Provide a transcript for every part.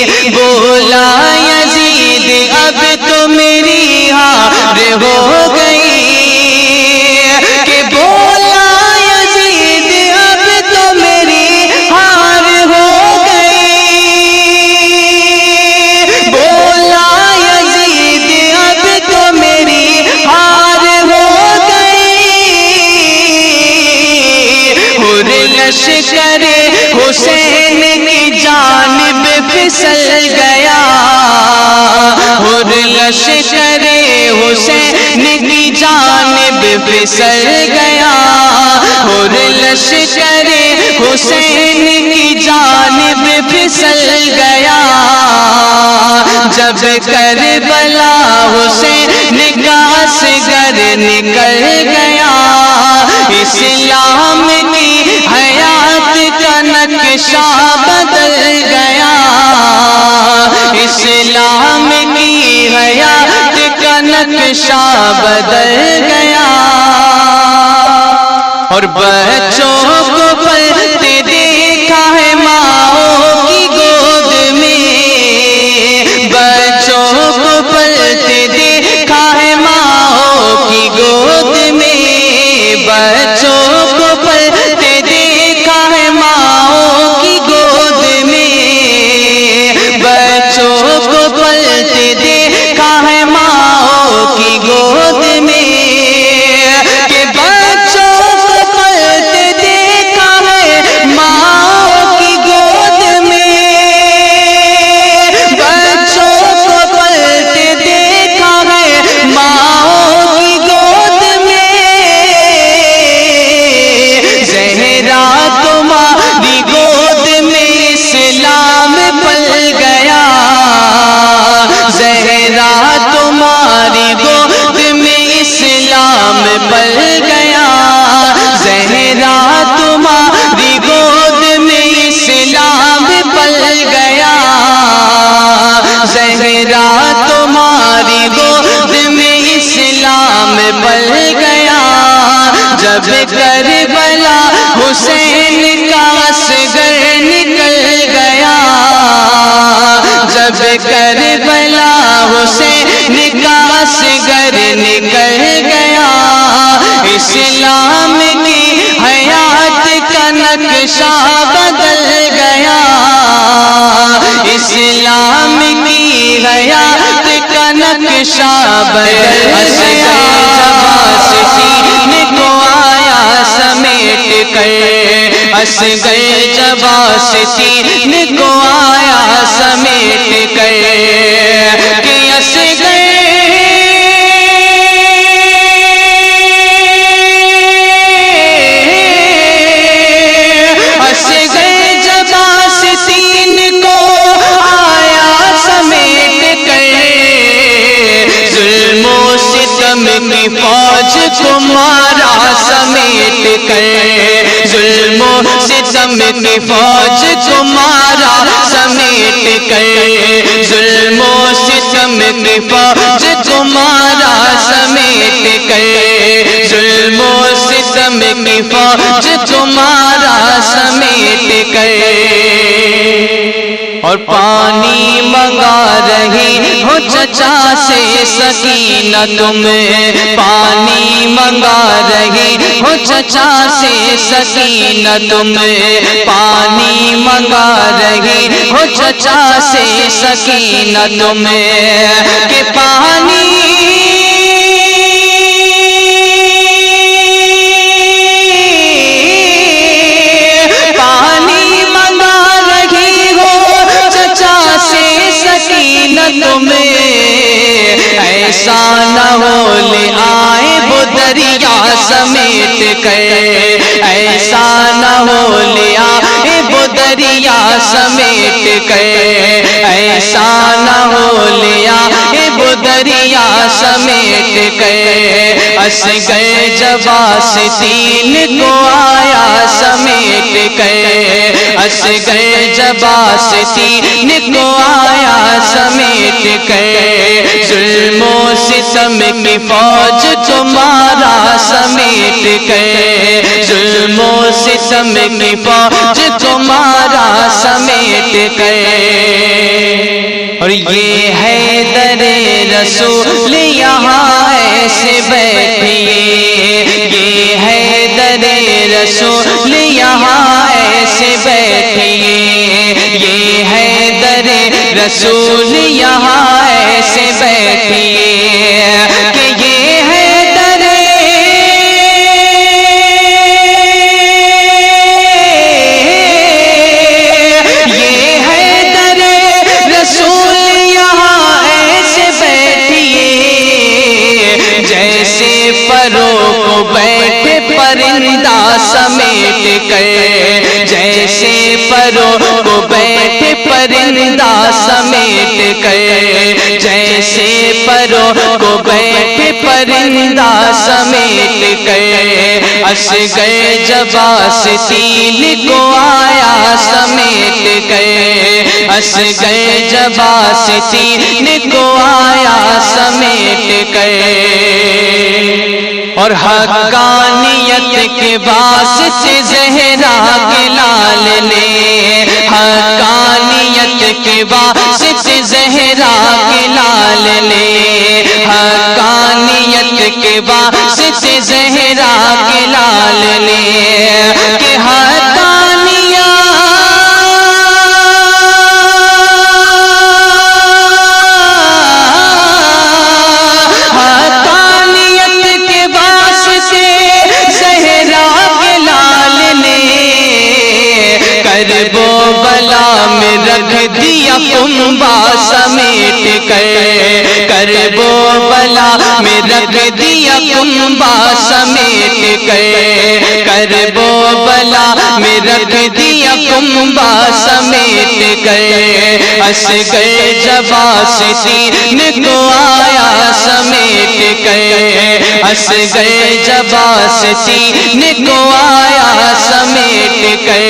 بولا یزید اب تو میری ہار ہو گئی، کہ بولا یزید اب تو میری ہار ہو گئی، بولا یزید اب تو میری ہار ہو گئی، اور لشکر حسین کی جانب پھسل گیا، اور لشکر حسین کی جانب پھسل گیا، اور لشکر حسین کی جانب پھسل گیا، جب کربلا حسین کا اصغر نکل گیا، اسلام کی حیات کا نقشہ بدل گیا، اسلام کی حیات کا نقشہ بدل گیا، اور بچوں کو پلتے دیکھا ہے ماؤں کی گود میں، بچوں کو پلتے دیکھا ہے ماؤں کی گود میں، بچوں کو پلتے دیکھا ہے ماؤں کی گود میں، بچوں کو پلتے دیکھا ہے ماؤں کی گود میں، کہ بچوں کو پلتے دیکھا ہے ماؤں کی گود میں، بچوں کو پلتے دیکھا ہے ماؤں کی گود میں، زہرا تمہاری گود میں اسلام پل گیا، زہرا تمہاری گود میں اسلام پل گیا، زہرا تمہاری گود میں اسلام پل گیا، زہرا تمہاری گود میں اسلام پل گیا، جب کربلا حسین کا اصغر نکل گیا، جب کربلا حسین کا اصغر نکل گیا، اسلام کی حیات کا نقشہ بدل گیا، اسلام کی حیات کا نقشہ بدل گیا، سین کو آیا سمیٹ کر، اصغر جب آستین کو آیا سمیٹ کر، کہ اصغر جب آستین کو آیا سمیٹ کر، ظلم و ستم کی فوج کو مارا سمیٹ کر، ظلم و ستم کی فوج کو مارا سمیٹ کر، ظلم و ستم کی فوج کو مارا سمیٹ کر، ظلم و ستم کی فوج کو مارا سمیٹ کر، اور پانی منگا رہی ہو چچا سے سکینہ تم، پانی منگا رہی ہو چچا سے سکینہ تم، پانی منگا رہی ہو چچا سے سکینہ تم، کہ پانی تمہیں ایسا نہ ہو لے آئے وہ دریا سمیٹ کر، ایسا نہ ہو لے آئے وہ دریا سمیٹ کر، ایسا نہ ہو لے آئے وہ دریا سمیٹ کر، اصغر جب آستین کو آیا سمیٹ کر، اصغر جب آستین کو آیا سمیٹ کر، ظلم و ستم ستم کی فوج تمہارا سمیٹ گئے، ظلم و ستم کی فوج تمہارا سمیٹ گئے۔ اور یہ حیدر رسول یہاں ایسے بیٹھیے، یہ حیدر رسول یہاں ایسے بیٹھیے، یہ حیدر رسول یہاں ایسے بیٹھیے کہ یہ حیدر رسول یہاں ایسے بیٹھیے جیسے پرو کو بیٹھے پرندہ سمیٹ کر، جیسے پرو کو بیٹھے پرندہ سمیٹ کر، جیسے پرو کو بیٹھے پرندہ سمیٹ کر، اصغر جباسطین کو آیا سمیٹ کر، اصغر جباسطین کو آیا سمیٹ کر۔ اور حقانیت کے واسطے زہرا کے لال نے، حقانیت کے واسطے زہرا کے لال نے، حقانیت کے واسطے زہرا کے لال نے کہ کرب و بلا میں رکھ دیا کنبہ سمیٹ کر، کرب و بلا میں رکھ دیا کنبہ سمیٹ کر، کرب و بلا میں رکھ دیا کنبہ سمیٹ کر، اصغر جباسطین کو آیا سمیٹ کر، اصغر جباسطین کو آیا سمیٹ کر،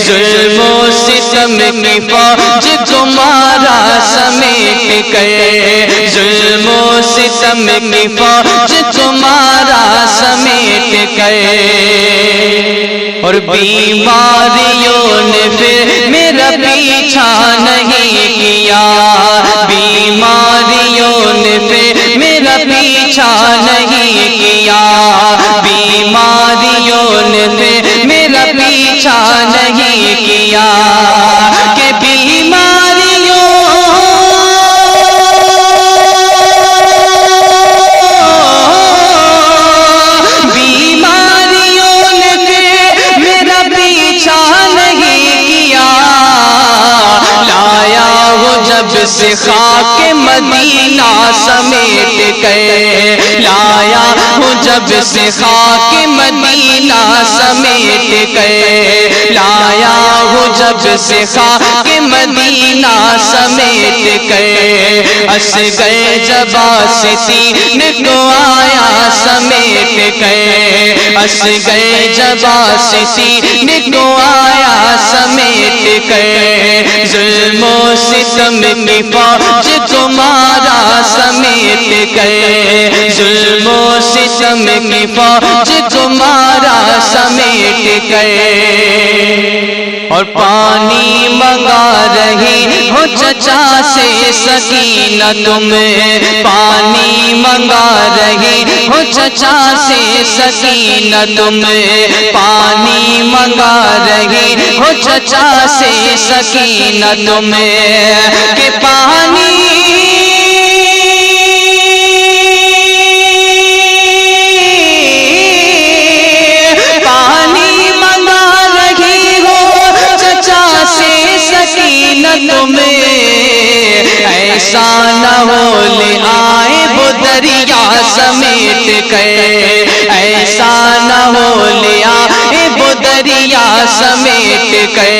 ظلم و ستم کی فوج تمہارا سمیٹ کر، ظلم و ستم کی فوج تمہارا سمیٹ کر۔ اور بیماریوں نے پھر میرا پیچھا نہیں کیا، بیماریوں نے پھر میرا پیچھا نہیں کیا، بیماریوں نے پھر میرا پیچھا نہیں کیا کہ بیماریوں نے پھر میرا پیچھا نہیں کیا، لایا وہ جب سے خاک مدینہ سمیٹ کر، لایا وہ جب سے خاک مدینہ سمیٹ کر، لایا وہ جب سے خاک مدینہ سمیٹ کر، اصغر جباسطین کو آیا سمیٹ کر، اصغر جباسطین کو آیا سمیٹ کر، ظلم و ستم کی فوج تمہارا سمیٹ کر، ظلم و ستم کی فوج تمہارا سمیٹ کر۔ اور پانی منگا رہی ہو چچا سے سکینہ تم، پانی منگا رہی ہو چچا سے سکینہ تم، پانی منگا رہی ہو چچا سے سکینہ تم کہ پانی ایسا نہ ہو لے آئے وہ دریا سمیٹ کر، ایسا نہ ہو لے آئے وہ دریا سمیٹ کر،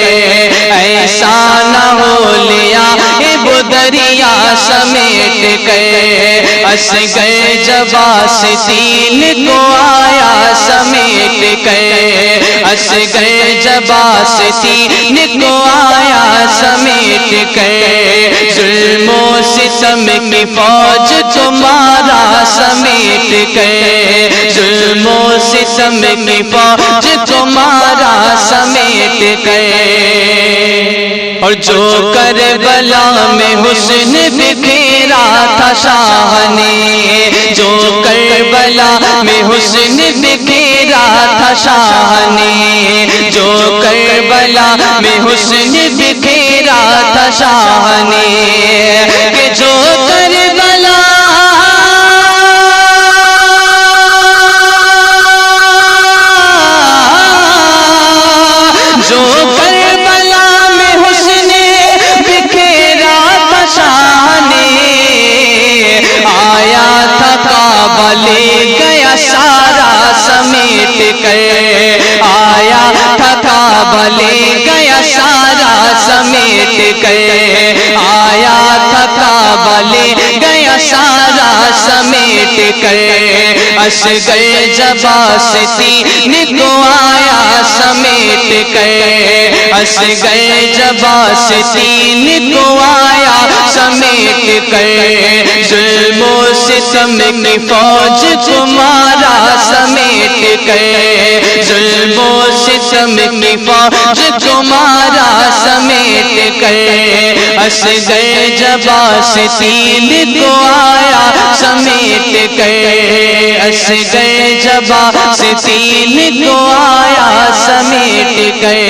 ایسا نہ ہو لے آئے وہ دریا سمیٹ کر، اصغر جباسطین کو آیا سمیٹ کر، اصغر جباسطین کو آیا سمیٹ کر، ظلم و ستم کی فوج تمہارا سمیٹ گئے، ظلم و ستم کی فوج تمہارا سمیٹ گئے، اور جو کربلا میں حسن بکھیرا تھا شاہ نے، جو کربلا میں حسن بکھیرا تھا شاہ نے، جو کربلا میں حسن بکھیرا تھا شاہ نے، کہ جو کربلا لے گیا سارا سمیٹ کر، آیا تھا کعبہ لے گیا سارا سمیٹ کر، آیا تھا کعبہ لے گیا سارا سمیٹ کر، اصغر جباسطین کو آیا سمیٹ کر، اصغر جباسطین کو آیا سمیٹ کر، ظلم و ستم کی فوج تمہارا سمیٹ کر، ظلم و ستم کی فوج تمہارا سمیٹ کر، اصغر جباسطین کو آیا سمیٹ کر، اصغر جباسطین کو آیا سمیٹ کر،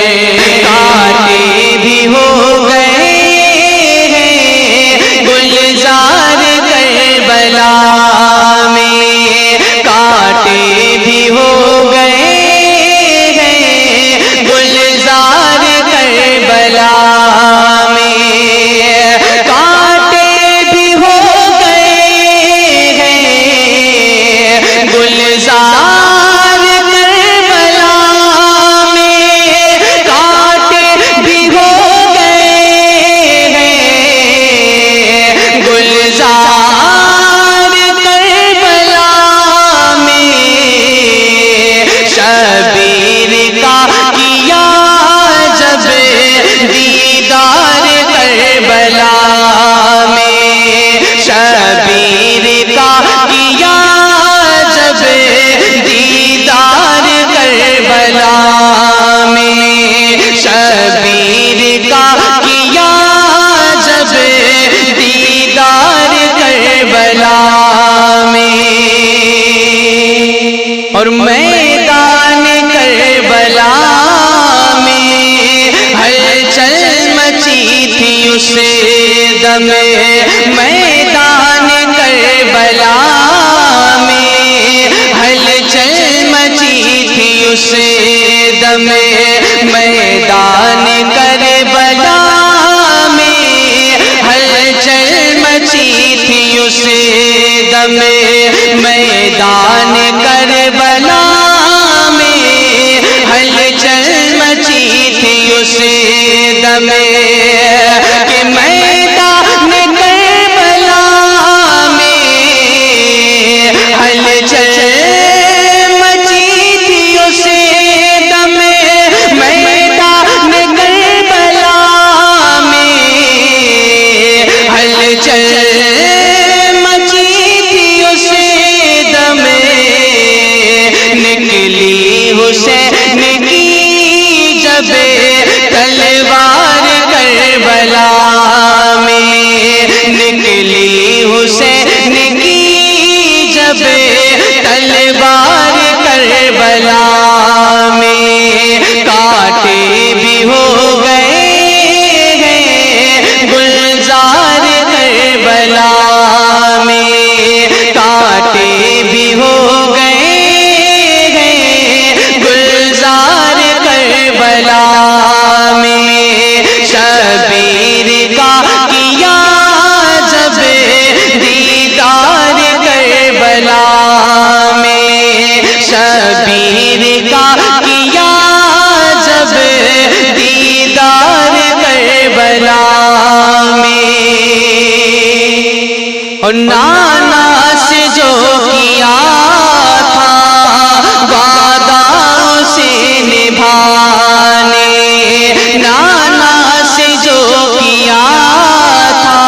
کانٹے بھی ہو گئے گلزار کربلا میں، کانٹے بھی ہو گئے گلزار کربلا میں، کانٹے بھی ہو گئے گلزار کربلا میں، کانٹے بھی ہو گئے گلزار کربلا میں، شبیر کا کیا جب دیدار کربلا میں، شبیر کا کیا جب دیدار کربلا میں، شبیر کا کیا جب دیدار کربلا میں، اور میدان کربلا میں ہلچل مچی تھی اس دم، میدان کربلا میں ہلچل مچی تھی اس دم، میدان کربلا میں ہلچل مچی تھی اس دم، میدان کربلا میں ہلچل مچی تھی اس دم، کہ میدان کربلا میں ہلچل مچی تھی اس دم، میدان کربلا میں ہلچل مچی تھی اس دم، نکلی حسین کی جب تلوار کربلا میں، نکلی حسین کی جب تلوار کربلا میں، کانٹے بھی ہو گئے گلزار کربلا میں، کانٹے بھی ہو گئے گلزار کربلا میں، شبیر کا کیا جب دیدار کربلا میں، شبیر کا کیا جب دیدار کربلا میں، اور نانا سے جو کیا تھا وعدہ سے نبھانے، نانا سے جو کیا تھا